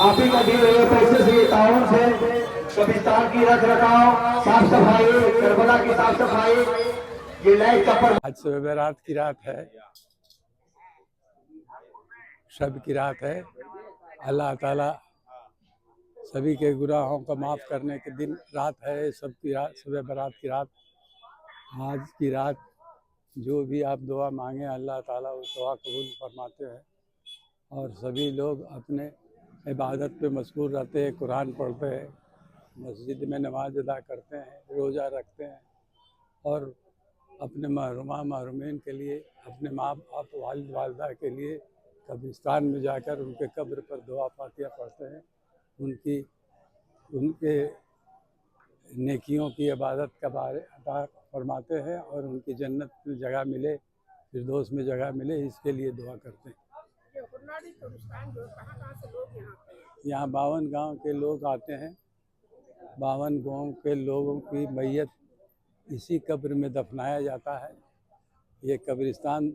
आप ही का दिए हुए पैसे से ताउन से कब्रिस्तान की रख रखाव, साफ सफाई, करबला की साफ सफाई, ये लाइट का पर आज सुबह बारात की रात है, शब की रात है। अल्लाह ताला सभी के गुनाहों को माफ़ करने के दिन रात है, सबकी रात, सुबह बारात की रात। आज की रात जो भी आप दुआ मांगे अल्लाह ताला उस दुआ कबूल फरमाते हैं और सभी लोग अपने इबादत पे मशगूल रहते हैं, कुरान पढ़ते हैं, मस्जिद में नमाज अदा करते हैं, रोज़ा रखते हैं और अपने महरूमीन के लिए, अपने माँ बाप वालिद वालिदा के लिए कब्रिस्तान में जाकर उनके कब्र पर दुआ फातिहा पढ़ते हैं। उनके नेकियों की इबादत का बारे अता फरमाते हैं और उनकी जन्नत में जगह मिले, फिरदौस में जगह मिले, इसके लिए दुआ करते हैं। यहाँ 52 गांव के लोग आते हैं। 52 गांव के लोगों की मैयत इसी कब्र में दफनाया जाता है। ये कब्रिस्तान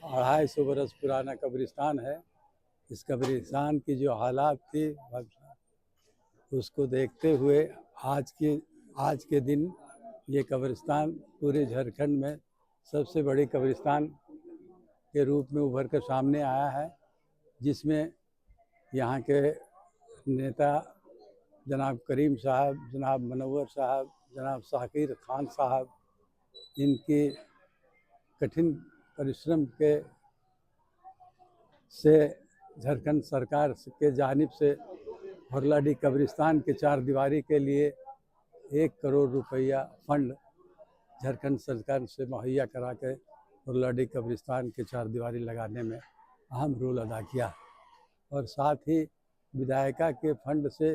250 बरस पुराना कब्रिस्तान है। इस कब्रिस्तान की जो हालात थी उसको देखते हुए आज के दिन ये कब्रिस्तान पूरे झारखंड में सबसे बड़ी कब्रिस्तान के रूप में उभर कर सामने आया है, जिसमें यहाँ के नेता जनाब करीम साहब, जनाब मनव्वर साहब, जनाब शाकिर खान साहब, इनकी कठिन परिश्रम से झारखंड सरकार के जानिब से हरलाडी कब्रिस्तान के 4 दीवारी के लिए 1 करोड़ रुपया फंड झारखंड सरकार से मुहैया करा के हरलाडी कब्रिस्तान के 4 दीवारी लगाने में अहम रोल अदा किया और साथ ही विधायिका के फंड से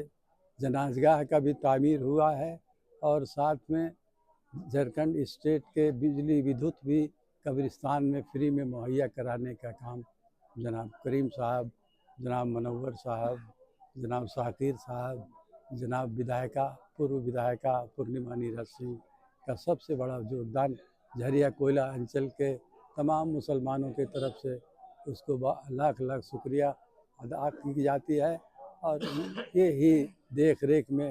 जनाजगाह का भी तामीर हुआ है और साथ में झारखंड स्टेट के बिजली विद्युत भी कब्रिस्तान में फ्री में मुहैया कराने का काम जनाब करीम साहब, जनाब मनव्वर साहब, जनाब शाकिर साहब, जनाब विधायिका, पूर्व विधायिका पूर्णिमा नीरज सिंह का सबसे बड़ा योगदान झरिया कोयला अंचल के तमाम मुसलमानों के तरफ से उसको लाख लाख शुक्रिया अदा की जाती है और ये ही देख रेख में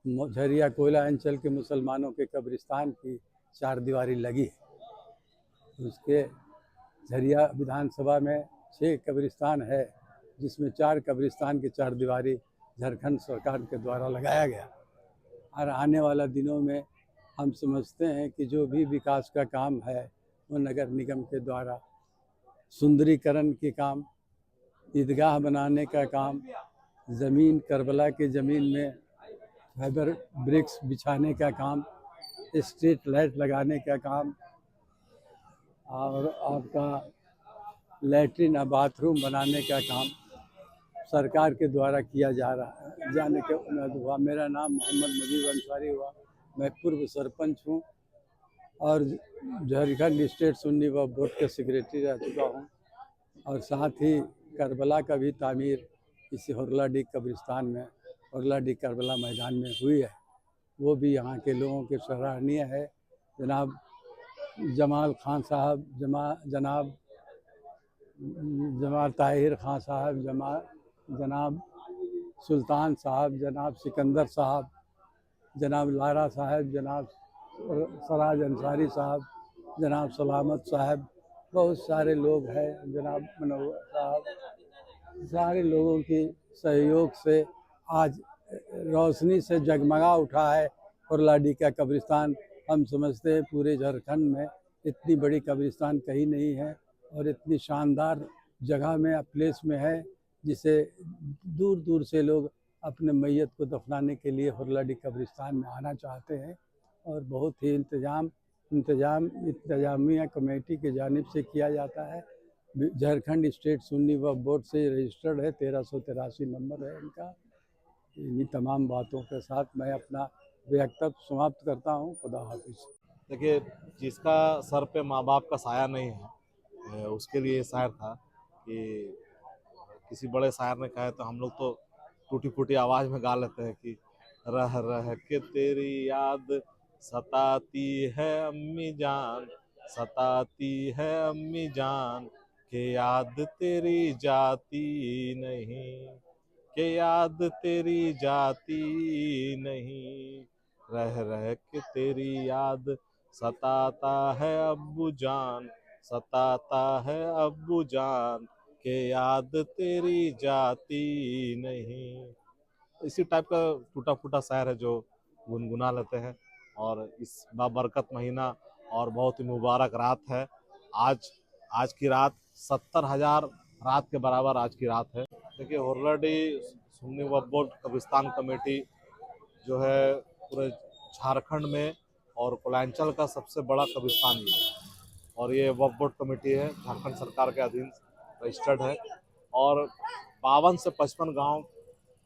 झरिया कोयला अंचल के मुसलमानों के कब्रिस्तान की 4 दीवारी लगी है। उसके झरिया विधानसभा में 6 कब्रिस्तान है, जिसमें 4 कब्रिस्तान की 4 दीवारी झारखंड सरकार के द्वारा लगाया गया और आने वाला दिनों में हम समझते हैं कि जो भी विकास का काम है वो नगर निगम के द्वारा सुंदरीकरण के काम, ईदगाह बनाने का काम, ज़मीन करबला की ज़मीन में फाइबर ब्रिक्स बिछाने का काम, स्ट्रीट लाइट लगाने का काम और आपका लैट्रिन और बाथरूम बनाने का काम सरकार के द्वारा किया जा रहा है। जाने के उम्मीद हुआ। मेरा नाम मोहम्मद मुजीब अंसारी हुआ। मैं पूर्व सरपंच हूँ और झारखंड स्टेट सुन्नी वक्फ बोर्ड का सेक्रेटरी रह चुका हूँ और साथ ही करबला का भी तामीर इसी हरलाडी कब्रिस्तान में, हरलाडी करबला मैदान में हुई है। वो भी यहाँ के लोगों के सराहनीय है। जनाब जमाल खान साहब, जनाब जमाल ताहिर खान साहब, जनाब सुल्तान साहब, जनाब सिकंदर साहब, जनाब लारा साहब, जनाब सराज अंसारी साहब, जनाब सलामत साहब, बहुत सारे लोग हैं, जनाब मनव्वर साहब, सारे लोगों की सहयोग से आज रोशनी से जगमगा उठा है हरलाडी का कब्रिस्तान। हम समझते हैं पूरे झारखंड में इतनी बड़ी कब्रिस्तान कहीं नहीं है और इतनी शानदार जगह में, प्लेस में है, जिसे दूर दूर से लोग अपने मैयत को दफनाने के लिए हरलाडी कब्रिस्तान में आना चाहते हैं और बहुत ही इंतजामिया कमेटी की जानिब से किया जाता है। झारखंड स्टेट सुन्नी वक्फ बोर्ड से रजिस्टर्ड है, 1383 नंबर है इनका। इन्हीं तमाम बातों के साथ मैं अपना वक्तव्य समाप्त करता हूँ। खुदा हाफिज़। देखिए, जिसका सर पे माँ बाप का साया नहीं है उसके लिए शायर था कि किसी बड़े शायर ने कहा तो हम लोग तो टूटी फूटी आवाज़ में गा लेते हैं कि रह रह के तेरी याद सताती है अम्मी जान, सताती है अम्मी जान, के याद तेरी जाती नहीं, के याद तेरी जाती नहीं, रह रह के तेरी याद सताता है अब्बू जान, सताता है अब्बू जान, के याद तेरी जाती नहीं। इसी टाइप का टूटा फूटा शायर है जो गुनगुना लेते हैं। और इस बाबरकत महीना और बहुत ही मुबारक रात है। आज की रात 70,000 रात के बराबर आज की रात है। देखिए, होरलाडी सुन्नी वक्फ बोर्ड कब्रिस्तान कमेटी जो है पूरे झारखंड में और पूर्वांचल का सबसे बड़ा कब्रिस्तान ये है। और ये वक्फ बोर्ड कमेटी है, झारखंड सरकार के अधीन रजिस्टर्ड है। और 52 से 55 गांव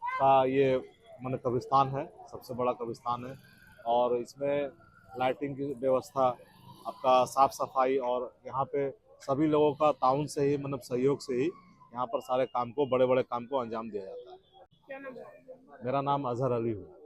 का ये माने कब्रिस्तान है, सबसे बड़ा कब्रिस्तान है। और इसमें लाइटिंग की व्यवस्था, आपका साफ सफाई, और यहाँ पे सभी लोगों का ताउन से ही, मतलब सहयोग से ही यहाँ पर सारे काम को, बड़े बड़े काम को अंजाम दिया जाता है। क्या नाम है? मेरा नाम अजहर अली है।